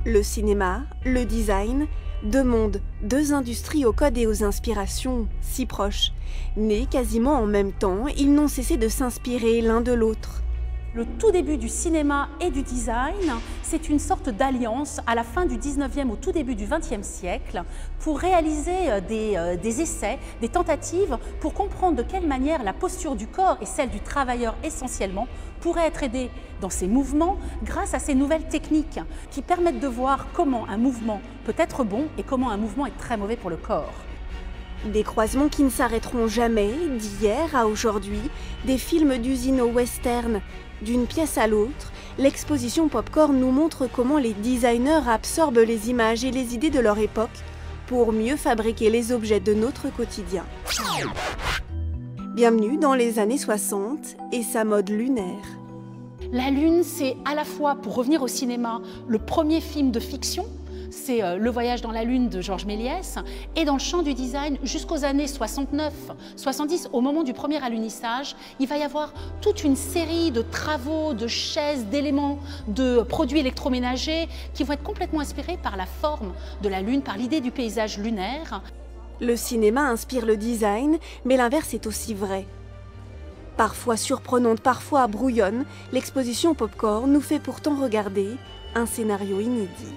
Le cinéma, le design, deux mondes, deux industries aux codes et aux inspirations si proches. Nés quasiment en même temps, ils n'ont cessé de s'inspirer l'un de l'autre. Le tout début du cinéma et du design, c'est une sorte d'alliance à la fin du 19e au tout début du 20e siècle pour réaliser des essais, des tentatives pour comprendre de quelle manière la posture du corps et celle du travailleur essentiellement pourrait être aidée dans ses mouvements grâce à ces nouvelles techniques qui permettent de voir comment un mouvement peut être bon et comment un mouvement est très mauvais pour le corps. Des croisements qui ne s'arrêteront jamais, d'hier à aujourd'hui, des films d'usine au western. D'une pièce à l'autre, l'exposition Popcorn nous montre comment les designers absorbent les images et les idées de leur époque pour mieux fabriquer les objets de notre quotidien. Bienvenue dans les années 60 et sa mode lunaire. La Lune, c'est à la fois, pour revenir au cinéma, le premier film de fiction, c'est Le Voyage dans la Lune de Georges Méliès, et dans le champ du design, jusqu'aux années 69-70, au moment du premier alunissage, il va y avoir toute une série de travaux, de chaises, d'éléments, de produits électroménagers qui vont être complètement inspirés par la forme de la Lune, par l'idée du paysage lunaire. Le cinéma inspire le design, mais l'inverse est aussi vrai. Parfois surprenante, parfois brouillonne, l'exposition Popcorn nous fait pourtant regarder un scénario inédit.